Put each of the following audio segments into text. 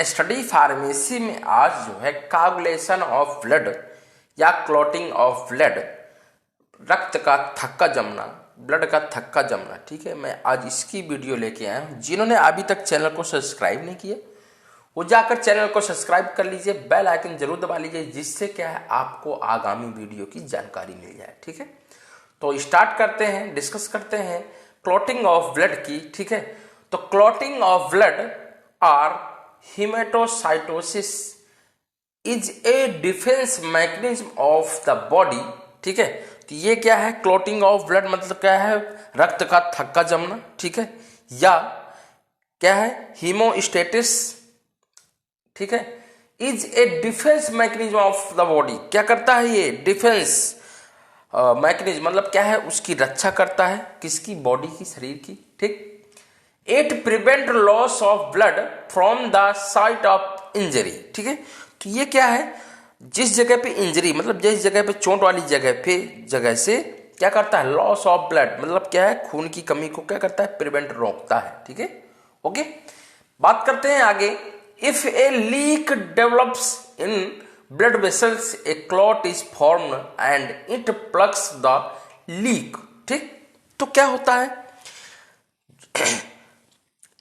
Study pharmacy में आज जो है कोगुलेशन ऑफ ब्लड या क्लॉटिंग ऑफ ब्लड, रक्त का थक्का जमना, ब्लड का थक्का जमना, ठीक है। मैं आज इसकी वीडियो लेके आया हूँ। जिन्होंने अभी तक चैनल को सब्सक्राइब नहीं किया वो जाकर चैनल को सब्सक्राइब कर लीजिए, बेल आइकन जरूर दबा लीजिए, जिससे क्या है आपको आगामी वीडियो की जानकारी मिल जाए, ठीक है। तो स्टार्ट करते हैं, डिस्कस करते हैं क्लॉटिंग ऑफ ब्लड की, ठीक है। तो क्लॉटिंग ऑफ ब्लड और haematocytosis is a defence mechanism of the body, ठीक है। तो ये क्या है, क्लॉटिंग ऑफ ब्लड मतलब क्या है, रक्त का थक्का जमना, ठीक है, या क्या है हीमोस्टेटिस, ठीक है, is a defence mechanism of the body. क्या करता है ये डिफेंस मैकेनिज्म, मतलब क्या है उसकी रक्षा करता है, किसकी, बॉडी की, शरीर की, ठीक। It prevent loss of blood from the site of injury, ठीक है। तो ये क्या है, जिस जगह पे इंजरी मतलब जिस जगह पे चोट वाली जगह से क्या करता है, लॉस ऑफ ब्लड मतलब क्या है, खून की कमी को क्या करता है, प्रिवेंट, रोकता है, ठीक है। ओके, बात करते हैं आगे। If A leak develops in blood vessels a clot is formed and it plugs the leak, ठीक। तो क्या होता है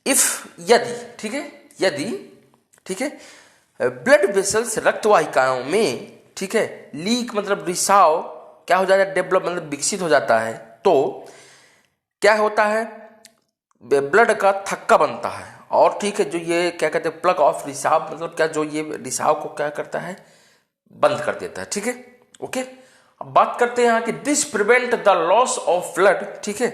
इफ, यदि, ठीक है, यदि, ठीक है, ब्लड वेसल्स रक्तवाहिकाओं में, ठीक है, लीक मतलब रिसाव क्या हो जाता है, डेवलप मतलब विकसित हो जाता है, तो क्या होता है, ब्लड का थक्का बनता है, और ठीक है, जो ये क्या कहते हैं प्लग ऑफ रिसाव मतलब क्या, जो ये रिसाव को क्या करता है, बंद कर देता है, ठीक है। ओके, अब बात करते हैं यहाँ कि this prevent the loss of blood, ठीक है।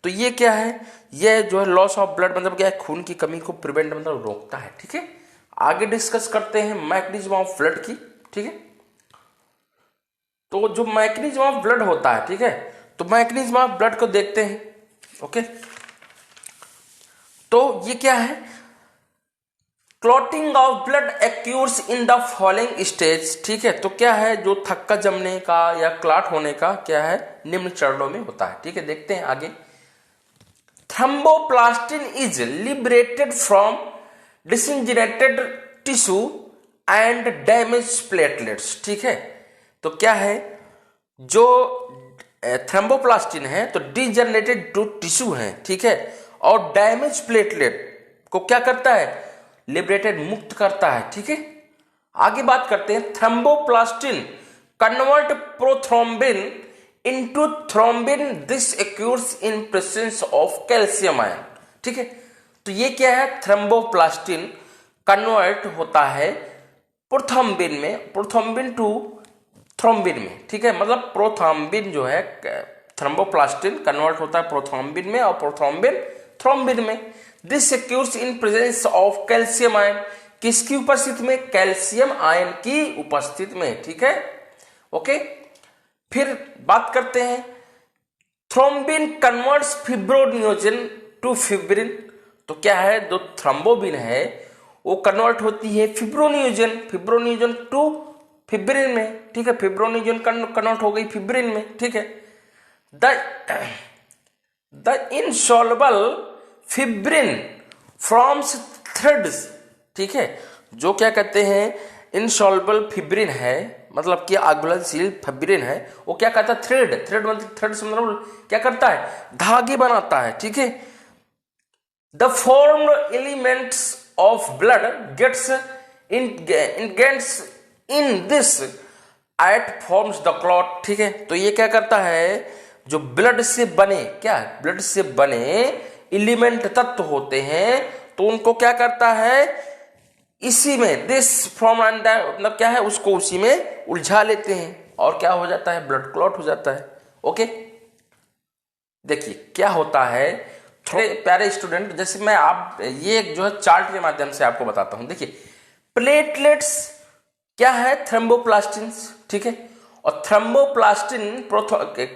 तो ये क्या है, ये जो है लॉस ऑफ ब्लड मतलब क्या है, खून की कमी को प्रिवेंट मतलब रोकता है, ठीक है। आगे डिस्कस करते हैं मैकेनिज्म ऑफ ब्लड की, ठीक है। तो जो मैकेनिज्म ऑफ ब्लड होता है, ठीक है, तो मैकेनिज्म ऑफ ब्लड को देखते हैं। ओके, तो ये क्या है, clotting of blood occurs in the following stage, ठीक है। तो क्या है, जो थक्का जमने का या क्लॉट होने का क्या है, निम्न चरणों में होता है, ठीक है। देखते हैं आगे। Thromboplastin is liberated from disintegrated tissue and damage platelets, ठीक है। तो क्या है, जो थ्रोम्बोप्लास्टिन है तो डिजनरेटेड टिश्यू है, ठीक है, और डैमेज प्लेटलेट को क्या करता है, लिबरेटेड, मुक्त करता है, ठीक है। आगे बात करते हैं, thromboplastin convert prothrombin into thrombin, this occurs in presence of calcium ion, ठीक है। तो ये क्या है, थ्रोम्बोप्लास्टिन कन्वर्ट होता है प्रोथ्रोम्बिन में, प्रोथ्रोम्बिन टू थ्रोम्बिन में, ठीक है। मतलब प्रोथ्रोम्बिन जो है, थ्रोम्बोप्लास्टिन कन्वर्ट होता है प्रोथ्रोम्बिन में और प्रोथ्रोम्बिन थ्रोम्बिन में। This occurs in presence of calcium ion, किसकी उपस्थिति में, कैल्शियम आयन की उपस्थिति में, ठीक है। ओके, फिर बात करते हैं, थ्रोम्बिन कन्वर्ट्स फिब्रोनियोजन टू फिब्रिन। तो क्या है, जो थ्रोम्बोबिन है वो कन्वर्ट होती है फिब्रोनियोजन टू फिब्रिन में, ठीक है। फिब्रोनियोजन कन्वर्ट हो गई फिब्रिन में, ठीक है। The insoluble fibrin firms threads, ठीक है। जो क्या कहते हैं, इनसॉल्युबल फिब्रिन है मतलब कि अघुलनशील फिब्रिन है, वो क्या करता है, थ्रेड मतलब क्या करता है, धागे बनाता है, ठीक है। The formed elements of blood gets in this at forms the clot, ठीक है। तो ये क्या करता है, जो ब्लड से बने, क्या ब्लड से बने एलिमेंट तत्व होते हैं, तो उनको क्या करता है, इसी में दिस फॉर्म मतलब क्या है, उसको उसी में उलझा लेते हैं और क्या हो जाता है, ब्लड क्लॉट हो जाता है। ओके, देखिए क्या होता है, थोड़े प्यारे स्टूडेंट, जैसे मैं आप ये जो है चार्ट के माध्यम से आपको बताता हूं। देखिए प्लेटलेट्स क्या है, थ्रोम्बोप्लास्टिन, ठीक है, और थ्रोम्बोप्लास्टिन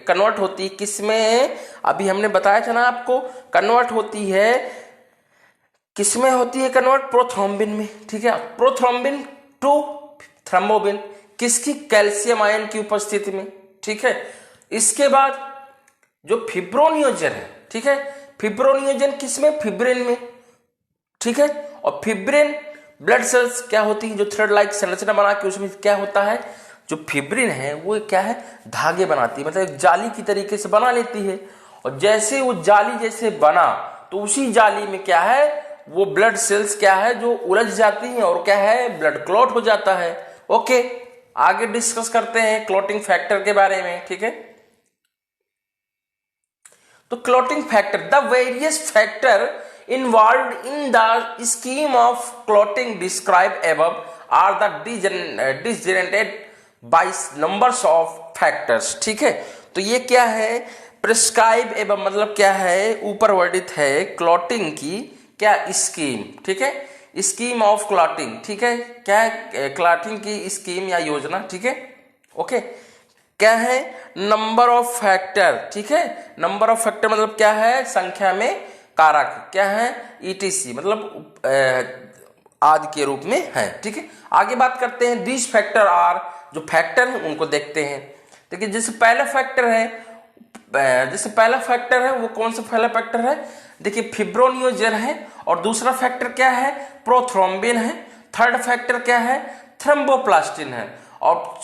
कन्वर्ट होती है किसमें, अभी हमने बताया था ना आपको, कन्वर्ट होती है किसमें होती है कन्वर्ट, प्रोथ्रोम्बिन में, ठीक है। प्रोथ्रोम्बिन टू थ्रोम्बोबिन, किसकी, कैल्शियम आयन की उपस्थिति में, ठीक है। इसके बाद जो फिब्रोनियोजन है, ठीक है, फिब्रोनियोजन किसमें, फिब्रिन में, ठीक है। और फिब्रिन ब्लड सेल्स क्या होती है, जो थ्रेड लाइक संरचना बना के उसमें क्या होता है, जो फिब्रिन है वो क्या है, धागे बनाती है, मतलब एक जाली की तरीके से बना लेती है। और जैसे वो जाली जैसे बना तो उसी जाली में क्या है, वो ब्लड सेल्स क्या है जो उलझ जाती हैं और क्या है, ब्लड क्लॉट हो जाता है। ओके, आगे डिस्कस करते हैं क्लॉटिंग फैक्टर के बारे में, ठीक है। तो clotting factor, the various factor involve in the scheme of clotting describe above are the degenerated by numbers of factors, ठीक है। तो ये क्या है, प्रिस्क्राइब एवं मतलब क्या है, ऊपर वर्णित है क्लॉटिंग की क्या स्कीम, ठीक है, स्कीम ऑफ क्लॉटिंग, ठीक है, क्या है क्लॉटिंग की स्कीम या योजना, ठीक है। ओके, क्या है, नंबर ऑफ फैक्टर, ठीक है, नंबर ऑफ फैक्टर मतलब क्या है, संख्या में कारक, क्या है, ईटीसी मतलब आदि के रूप में है, ठीक है। आगे बात करते हैं, दिस फैक्टर आर, जो फैक्टर है उनको देखते हैं। देखिए जैसे पहला फैक्टर है, वो कौन सा पहला फैक्टर है, देखिए फिब्रोनियोजेन है, और दूसरा फैक्टर क्या है, प्रोथ्रोम्बिन है, थर्ड फैक्टर क्या है, थ्रोम्बोप्लास्टिन है, और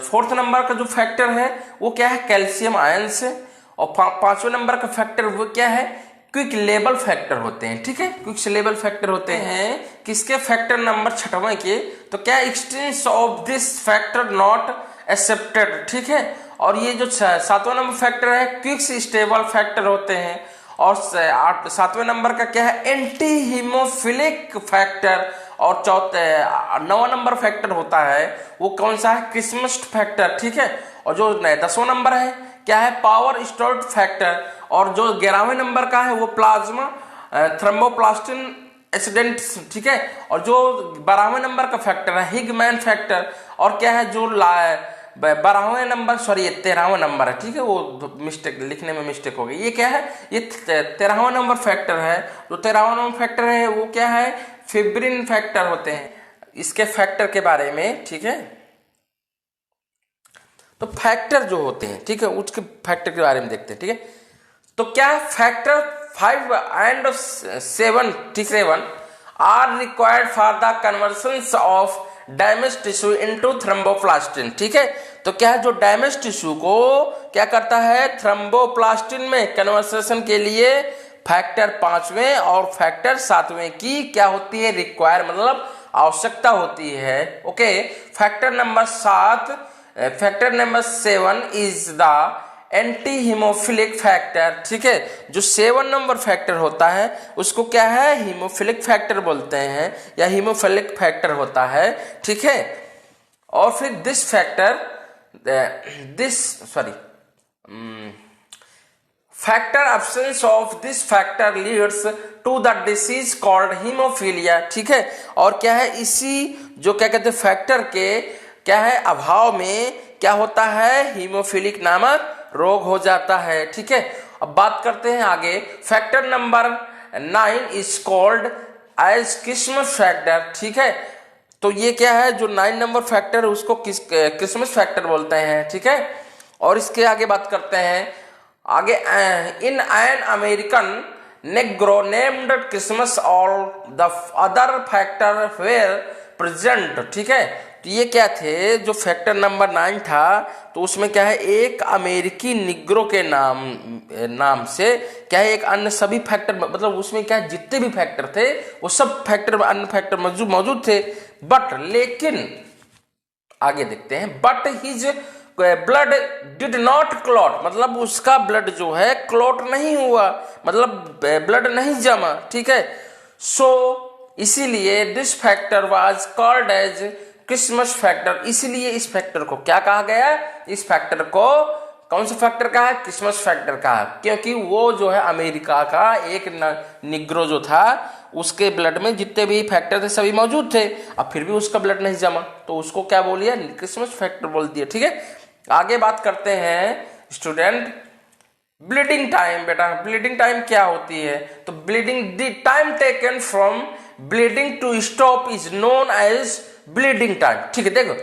फोर्थ नंबर का जो फैक्टर है वो क्या है, कैल्शियम आयंस है, और पांचवें नंबर का फैक्टर वो क्या है, क्विक लेबल फैक्टर होते हैं, ठीक है, क्विक लेबल फैक्टर होते हैं किसके, फैक्टर नंबर 6वें के। तो क्या expanse of this factor not accepted, ठीक है। और ये जो 7वां नंबर फैक्टर है क्विक स्टेबल फैक्टर होते हैं, और 7वें नंबर का क्या है, एंटी हीमोफिलिक फैक्टर, और 9वां नंबर फैक्टर होता है वो कौन सा है, क्रिसमस फैक्टर, ठीक है। और जो 10वां नंबर है क्या है, पावर स्टोर्ड फैक्टर, और जो 11वें नंबर का है वो प्लाज्मा थ्रोम्बोप्लास्टिन एक्सीडेंट, ठीक है। और जो 12वें नंबर का फैक्टर है हिगमैन फैक्टर, और क्या है जो 12वें नंबर, सॉरी 13वां नंबर है, ठीक है, वो मिस्टेक लिखने में मिस्टेक हो गई, ये क्या है, ये 13वां नंबर फैक्टर है। जो 13वां नंबर फैक्टर है वो क्या है, फिब्रिन फैक्टर होते हैं। इसके फैक्टर के बारे में, ठीक है, तो फैक्टर जो होते हैं, ठीक है, उसके फैक्टर के बारे में देखते हैं, ठीक है। तो क्या फैक्टर 5 and 7, ठीक है, 1 are required for the conversion of damage tissue into thromboplastin, ठीक है। तो क्या है, जो डैमेज टिश्यू को क्या करता है, थ्रोम्बोप्लास्टिन में कन्वर्सेशन के लिए फैक्टर 5वें और फैक्टर 7वें की क्या होती है, रिक्वायर मतलब आवश्यकता होती है। Okay, factor number 7 is the anti haemophilic factor, ठीक है। जो 7 नंबर फैक्टर होता है उसको क्या है, हीमोफिलिक फैक्टर बोलते हैं, या हीमोफिलिक फैक्टर होता है, ठीक है। और फिर factor absence of this factor leads to the disease called haemophilia, ठीक है। और क्या है, इसी जो क्या कहते हैं फैक्टर के क्या है अभाव में क्या होता है, हीमोफिलिक नामक रोग हो जाता है, ठीक है। अब बात करते हैं आगे, factor number 9 is called as Christmas factor, ठीक है। तो ये क्या है, जो 9 नंबर फैक्टर उसको क्रिसमस फैक्टर बोलते हैं, ठीक है। और इसके आगे बात करते हैं, आगे in an American negro named Christmas और the other factor were present, ठीक है। तो ये क्या थे, जो फैक्टर नंबर 9 था तो उसमें क्या है, एक अमेरिकी निग्रो के नाम से क्या है, एक अन्य सभी फैक्टर मतलब उसमें क्या है, जितने भी फैक्टर थे वो सब फैक्टर अन्य फैक्टर मौजूद थे, बट लेकिन आगे देखते हैं, but his blood did not clot, मतलब उसका ब्लड जो है क्लॉट नहीं हुआ, मतलब ब्लड नहीं जमा, ठीक है। सो इसीलिए this factor was called as Christmas factor, इसलिए इस फैक्टर को क्या कहा गया, इस फैक्टर को कौन सा फैक्टर का है, क्रिसमस फैक्टर का है, क्योंकि वो जो है अमेरिका का एक निग्रो जो था उसके ब्लड में जितने भी फैक्टर थे सभी मौजूद थे, अब फिर भी उसका ब्लड नहीं जमा तो उसको क्या बोलिए, क्रिसमस फैक्टर बोल दिया, ठीक है। आगे बात करते हैं स्टूडेंट, ब्लीडिंग टाइम। बेटा ब्लीडिंग टाइम क्या होती है, तो bleeding the time taken from bleeding to stop is known as bleeding time, ठीक है। देखो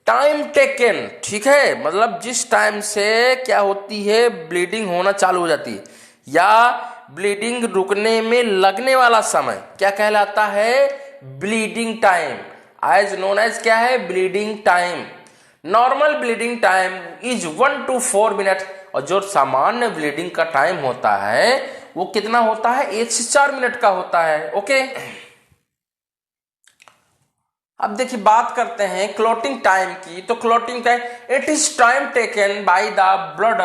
टाइम टेकन, ठीक है, मतलब जिस टाइम से क्या होती है, ब्लीडिंग होना चालू हो जाती है या ब्लीडिंग रुकने में लगने वाला समय क्या कहलाता है, bleeding time, as known as क्या है, bleeding time. Normal bleeding time is 1 to 4 minute, और जो सामान्य ब्लीडिंग का टाइम होता है वो कितना होता है, 1 से 4 मिनट का होता है। ओके, अब देखिए बात करते हैं क्लॉटिंग टाइम की। तो clotting time, it is time taken by the blood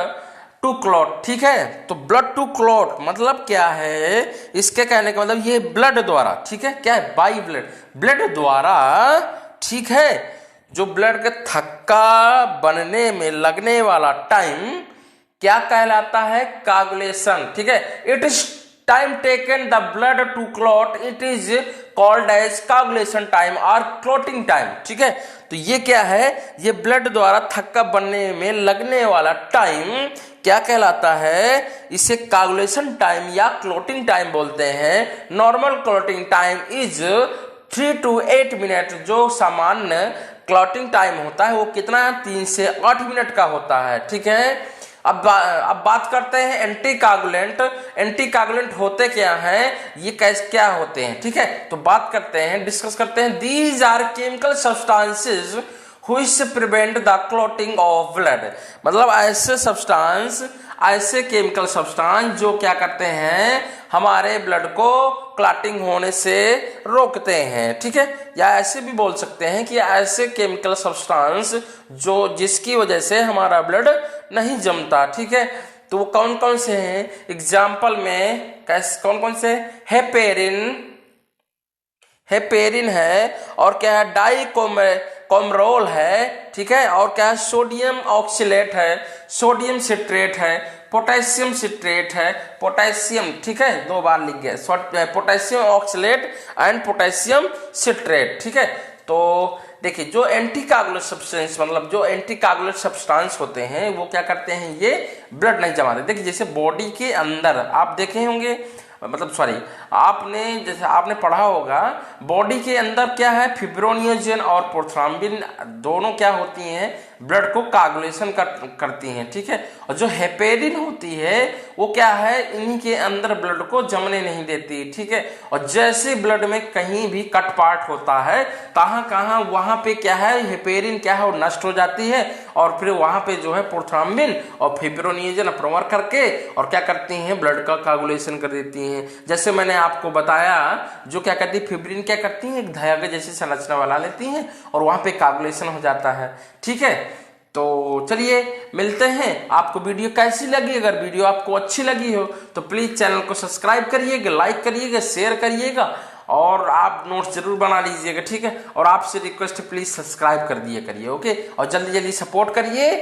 to clot, ठीक है। तो ब्लड टू क्लॉट मतलब क्या है, इसके कहने का मतलब ये ब्लड द्वारा, ठीक है, क्या है, बाई ब्लड, ब्लड द्वारा, ठीक है, जो ब्लड का थक्का बनने में लगने वाला टाइम क्या कहलाता है, कागुलेशन, ठीक है। It is time taken the blood to clot, it is called as coagulation time और क्लॉटिंग टाइम, ठीक है। तो ये क्या है, ये ब्लड द्वारा थक्का बनने में लगने वाला टाइम क्या कहलाता है, इसे कागुलेशन टाइम या क्लॉटिंग टाइम बोलते हैं। Normal clotting time is 3 to 8 minute, जो सामान्य क्लॉटिंग टाइम होता है वो कितना, 3 से 8 मिनट का होता है, ठीक है। अब बात करते हैं एंटीकागुलेंट। एंटीकागुलेंट होते क्या हैं, ये कैसे क्या होते हैं, ठीक है। तो बात करते हैं, डिस्कस करते हैं। These are chemical substances which prevent the clotting of blood, मतलब ऐसे सब्सटेंस, ऐसे केमिकल सब्सटेंस जो क्या करते हैं, हमारे ब्लड को क्लॉटिंग होने से रोकते हैं, ठीक है। या ऐसे भी बोल सकते हैं कि ऐसे केमिकल सब्सटेंस जो जिसकी वजह से हमारा ब्लड नहीं जमता, ठीक है। तो वो कौन कौन से हैं, एग्जाम्पल में कौन कौन से, हेपेरिन है, और क्या है, डाइकोमरोल है, ठीक है, और क्या है, सोडियम ऑक्सीलेट है, सोडियम सिट्रेट है, पोटेशियम सिट्रेट है, पोटेशियम, ठीक है, 2 बार लिख गए, potassium oxalate and potassium citrate, ठीक है। तो देखिए जो एंटीकागुलेट सब्सटेंस, मतलब जो एंटीकागुलेट सब्सटेंस होते हैं वो क्या करते हैं, ये ब्लड नहीं जमाते। देखिए जैसे बॉडी के अंदर आप देखे होंगे, मतलब सॉरी, आपने पढ़ा होगा, बॉडी के अंदर क्या है, फिब्रोनियोजन और प्रोथ्राम्बिन दोनों क्या होती हैं, ब्लड को कागुलेशन करती हैं, ठीक है। और जो हेपेरिन होती है वो क्या है, इन्हीं के अंदर ब्लड को जमने नहीं देती, ठीक है। और जैसे ब्लड में कहीं भी कट पार्ट होता है, कहाँ वहां पे क्या है, हेपेरिन क्या है, वो नष्ट हो जाती है, और फिर वहां पे जो है प्रोथ्राम्बिन और फिब्रोनियोजन प्रवर करके और क्या करती हैं, ब्लड का कागुलेशन कर देती हैं। जैसे मैंने आपको बताया, जो क्या करती है, फिब्रिन क्या करती है, एक धागे जैसी संरचना बना लेती हैं और वहां पे कागुलेशन हो जाता है, ठीक है। तो चलिए मिलते हैं। आपको वीडियो कैसी लगी, अगर वीडियो आपको अच्छी लगी हो तो प्लीज चैनल को सब्सक्राइब करिएगा, लाइक करिएगा, शेयर करिएगा, और आप नोट्स जरूर बना लीजिएगा, ठीक है। और आपसे रिक्वेस्ट है प्लीज सब्सक्राइब कर दिया करिए, ओके, और जल्दी जल्दी सपोर्ट करिए।